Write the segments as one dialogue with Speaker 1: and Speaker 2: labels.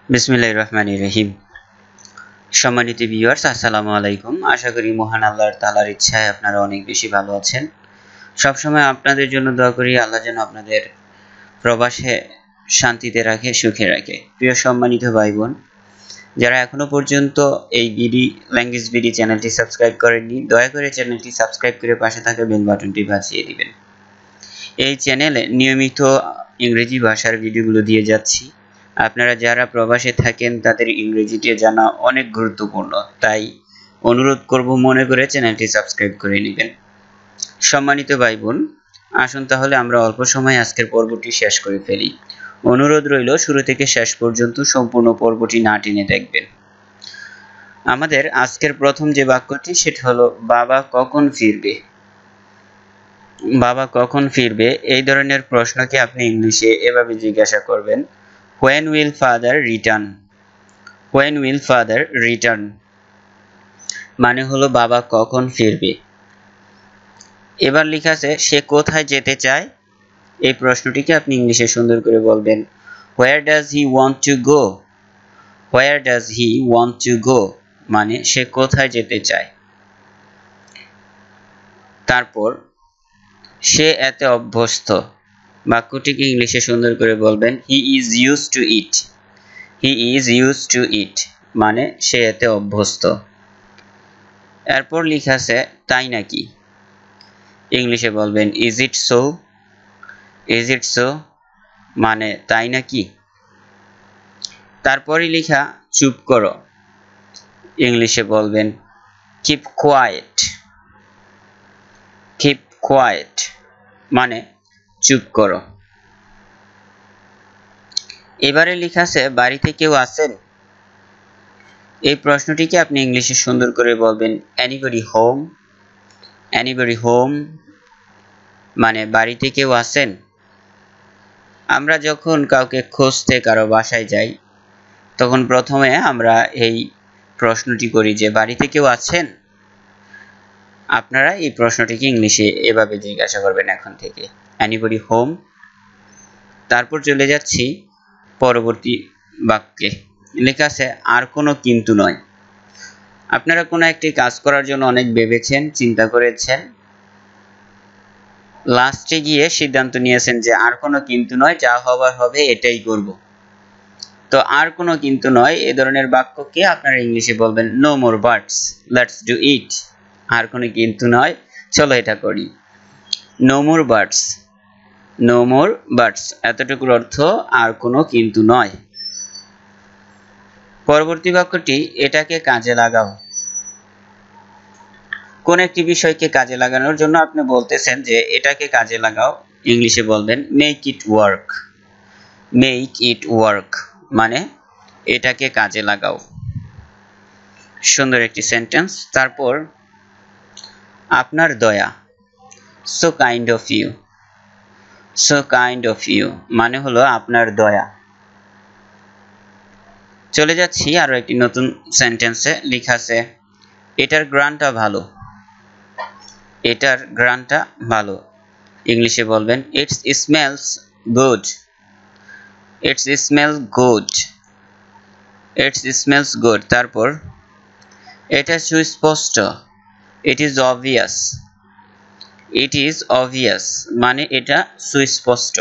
Speaker 1: বিসমিল্লাহির রহমানির রহিম। সম্মানিত ভিউয়ার্স, আসসালামু আলাইকুম। আশা করি মহান আল্লাহর তাআলার ইচ্ছায় আপনারা অনেক বেশি ভালো আছেন। সবসময় আপনাদের জন্য দোয়া করি আল্লাহ যেন আপনাদের প্রবাসে শান্তিতে রাখে, সুখে রাখে। প্রিয় সম্মানিত ভাই বোন, যারা এখনো পর্যন্ত এই বিডি ল্যাঙ্গুয়েজ বিডি চ্যানেলটি সাবস্ক্রাইব করেননি, দয়া করে চ্যানেলটি সাবস্ক্রাইব করে পাশে থাকা বেল বাটনটি বাজিয়ে দিবেন। এই চ্যানেলে নিয়মিত ইংরেজি ভাষার ভিডিওগুলো দিয়ে যাচ্ছি। আপনারা যারা প্রবাসে থাকেন তাদের ইংরেজিটি জানা অনেক গুরুত্বপূর্ণ, তাই অনুরোধ করব মনে করে চ্যানেলটি সাবস্ক্রাইব করে নেবেন। সম্মানিত ভাই বোন, আসুন তাহলে আমরা অল্প সময় আজকের পর্বটি শেষ করে ফেলি। অনুরোধ রইল শুরু থেকে শেষ পর্যন্ত সম্পূর্ণ পর্বটি না টেনে দেখবেন। আমাদের আজকের প্রথম যে বাক্যটি সেটা হলো বাবা কখন ফিরবে। বাবা কখন ফিরবে এই ধরনের প্রশ্নকে আপনি ইংলিশে এভাবে জিজ্ঞাসা করবেন, When will father return? When will father return? মানে হলো বাবা কখন ফিরবে। এবার লেখা আছে সে কোথায় যেতে চায়। এই প্রশ্নটিকে আপনি ইংলিশে সুন্দর করে বলবেন, Where does he want to go? Where does he want to go? মানে সে কোথায় যেতে চায়। তারপর সে এতে অভ্যস্ত। বাক্যটিকে ইংলিশে সুন্দর করে বলবেন, He is used to it. He is used to it. মানে সে এতে অভ্যস্ত। এরপর লেখা আছে তাই নাকি। ইংলিশে বলবেন Is it so? Is it so? মানে তাই নাকি। তারপরই লেখা চুপ করো। ইংলিশে বলবেন Keep quiet. Keep quiet. মানে চুপ করো। এবারে লেখা আছে বাড়িতে কেউ আছেন। এই প্রশ্নটিকে আপনি ইংলিশে সুন্দর করে বলবেন Anybody home? Anybody home? মানে বাড়িতে কেউ আছেন। আমরা যখন কাউকে খুঁজতে কারো বাসায় যাই তখন প্রথমে আমরা এই প্রশ্নটি করি যে বাড়িতে কেউ আছেন। আপনারা এই প্রশ্নটিকে ইংলিশে এভাবে জিজ্ঞাসা করবেন এখন থেকে, Anybody home? তারপর চলে যাচ্ছি পরবর্তী বাক্যে। লেখা আছে আর কোনো কিন্তু নয়। আপনারা কোনো একটি কাজ করার জন্য অনেক ভেবেছেন, চিন্তা করেছেন, লাস্টে গিয়ে সিদ্ধান্ত নিয়েছেন যে আর কোনো কিন্তু নয়, যা হবার হবে এটাই করব। তো আর কোনো কিন্তু নয় এই ধরনের বাক্যকে আপনারা ইংলিশে বলবেন no more buts, let's do it. আর কোনো কিন্তু নয়, চলো এটা করি। নো মোর বাটস, নো মোর বাটস এতটুকুর অর্থ আর কোনো কিন্তু নয়। পরবর্তী বাক্যটি এটাকে কাজে লাগাও। কোন একটি বিষয়কে কাজে লাগানোর জন্য আপনি বলতেছেন যে এটাকে কাজে লাগাও, ইংলিশে বলবেন make it work. Make it work মানে এটাকে কাজে লাগাও। সুন্দর একটি সেন্টেন্স। তারপর আপনার দয়া, so kind of you. So kind of you মানে হলো আপনার দয়া। চলে যাচ্ছি আরো একটি নতুন সেন্টেন্সে। লেখা আছে এটার গ্রানটা ভালো। এটার গ্রানটা ভালো। ইংলিশে বলবেন it's smells good. It's smells good. It's smells good. তারপর এটা সুস্পষ্ট। It is obvious. It is obvious মানে এটা সুস্পষ্ট।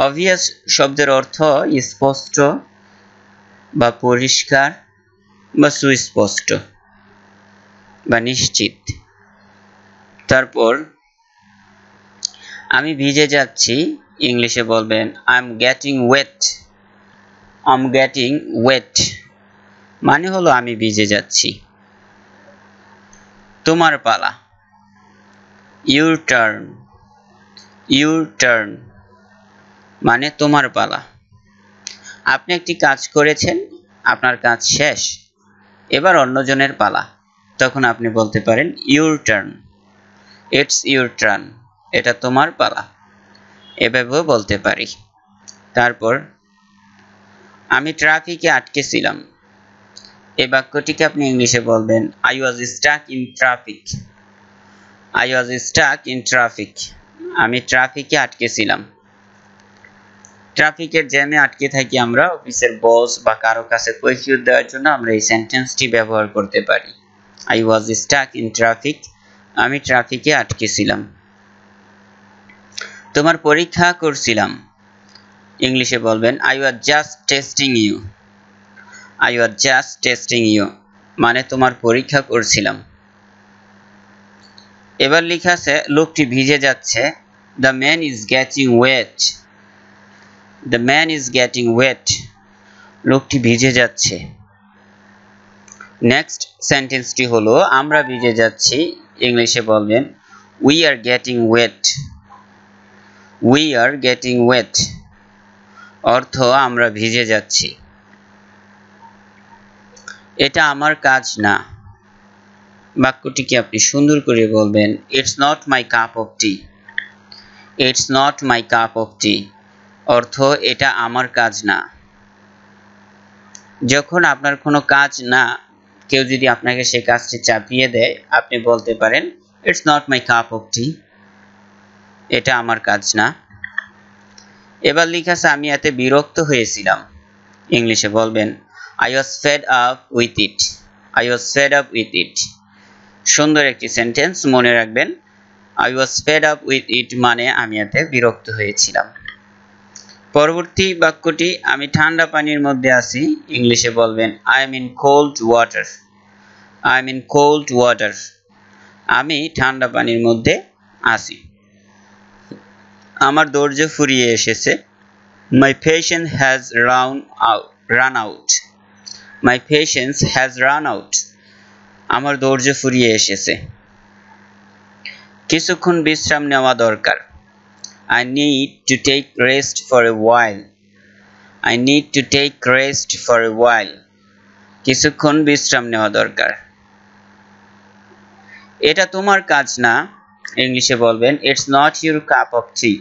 Speaker 1: অবভিয়াস শব্দের অর্থ স্পষ্ট বা পরিষ্কার বা সুস্পষ্ট বা নিশ্চিত। তারপর আমি ভিজে যাচ্ছি, ইংলিশে বলবেন I am getting wait. I am getting wait মানে হলো আমি ভিজে যাচ্ছি। তোমার পালা, ইউর টার্ন। ইউর টার্ন মানে তোমার পালা। আপনি একটি কাজ করেছেন, আপনার কাজ শেষ, এবার অন্যজনের পালা, তখন আপনি বলতে পারেন your turn. It's your turn এটা তোমার পালা, এভাবেও বলতে পারি। তারপর আমি ট্রাফিকে আটকে ছিলাম। এই বাক্যটিকে আপনি ইংলিশে বলবেন I was stuck in traffic. I was stuck in traffic আমি ট্রাফিকে আটকে ছিলাম। ট্রাফিকের জ্যামে আটকে থাকি আমরা, অফিসের বস বা কারো কাছে কৈফিয়ত দেওয়ার জন্য আমরা এই সেন্টেন্সটি ব্যবহার করতে পারি। I was stuck in traffic, আমি ট্রাফিকে আটকে ছিলাম। তোমার পরীক্ষা করছিলাম, ইংলিশে বলবেন I was just testing you. I was just testing you মানে তোমার পরীক্ষা করছিলাম। এবার লেখা আছে লোকটি ভিজে যাচ্ছে, the man is getting wait. The man is getting wait, লোকটি ভিজে যাচ্ছে। নেক্সট সেন্টেন্সটি হলো আমরা ভিজে যাচ্ছি, ইংলিশে বলবেন we are getting wait. We are getting wait অর্থ আমরা ভিজে যাচ্ছি। এটা আমার কাজ না, বাক্যটিকে আপনি সুন্দর করে বলবেন it's not my cup of tea. It's not my cup of tea অর্থ এটা আমার কাজ না। যখন আপনার কোনো কাজ না, কেউ যদি আপনাকে সেই কাজটি চাপিয়ে দেয়, আপনি বলতে পারেন it's not my cup of tea, এটা আমার কাজ না। এবার লেখা আছে আমি এতে বিরক্ত হয়েছিলাম, ইংলিশে বলবেন I was fed up with it. I was fed up with it সুন্দর একটি সেন্টেন্স, মনে রাখবেন। I was fed up with it মানে আমি এতে বিরক্ত হয়েছিলাম। পরবর্তী বাক্যটি আমি ঠান্ডা পানির মধ্যে আছি, ইংলিশে বলবেন I am in cold water. I am in cold water আমি ঠান্ডা পানির মধ্যে আছি। আমার ধৈর্য ফুরিয়ে এসেছে, মাই patience has run out. My patience has run out আমার ধৈর্য ফুরিয়ে এসেছে। কিছুক্ষণ বিশ্রাম নেওয়া দরকার, I need to take rest for a while. I need to take rest for a while কিছুক্ষণ বিশ্রাম নেওয়া দরকার। এটা তোমার কাজ না, ইংলিশে বলবেন it's not your cup of tea.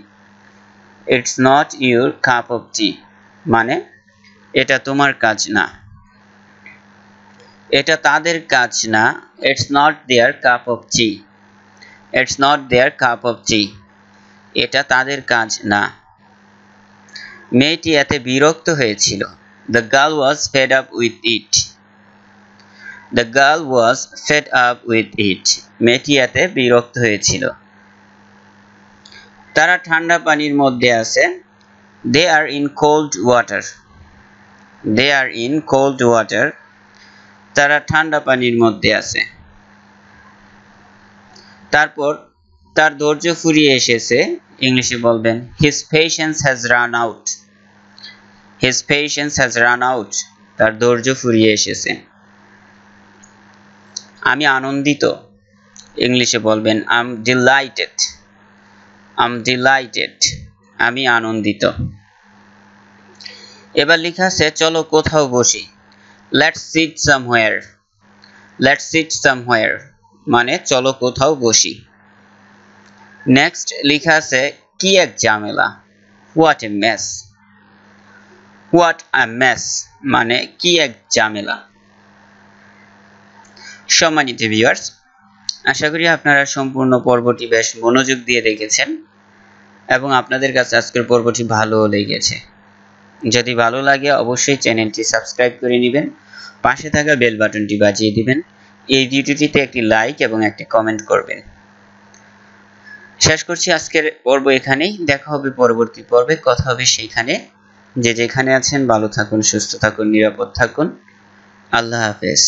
Speaker 1: It's not your cup of tea মানে এটা তোমার কাজ না। এটা তাদের কাজ না, it's not their cup of tea. It's not their cup of tea এটা তাদের কাজ না। মেয়েটি এতে বিরক্ত হয়েছিল, the girl was fed up with it. The girl was fed up with it মেয়েটি এতে বিরক্ত হয়েছিল। তারা ঠান্ডা পানির মধ্যে আছে, they are in cold water. They are in cold water তারা ঠান্ডা পানির মধ্যে আছে। তারপর তার ধৈর্য ফুরিয়ে এসেছে, ইংলিশে বলবেন his patience has run out. His patience has run out তার ধৈর্য ফুরিয়ে এসেছে। আমি আনন্দিত, ইংলিশে বলবেন I'm delighted. I'm delighted আমি আনন্দিত। এবার লেখা আছে চলো কোথাও বসি, let's sit somewhere. Let's sit somewhere মানে চলো কোথাও বসি। নেক্সট লেখা আছে কি এক ঝামেলা, what a mess. What a mess মানে কি এক ঝামেলা। সম্মানিত ভিউয়ার্স, আশা করি আপনারা সম্পূর্ণ পর্বটি বেশ মনোযোগ দিয়ে দেখেছেন এবং আপনাদের কাছে আজকের পর্বটি ভালো লেগেছে। যদি ভালো লাগে অবশ্যই চ্যানেলটি সাবস্ক্রাইব করে নেবেন, পাশে থাকা বেল বাটনটি বাজিয়ে দিবেন, এই ভিডিওটিতে একটি লাইক এবং একটি কমেন্ট করবেন। শেষ করছি আজকের পর্ব এখানেই, দেখা হবে পরবর্তী পর্বে, কথা হবে সেইখানে। যে যেখানে আছেন ভালো থাকুন, সুস্থ থাকুন, নিরাপদ থাকুন। আল্লাহ হাফেজ।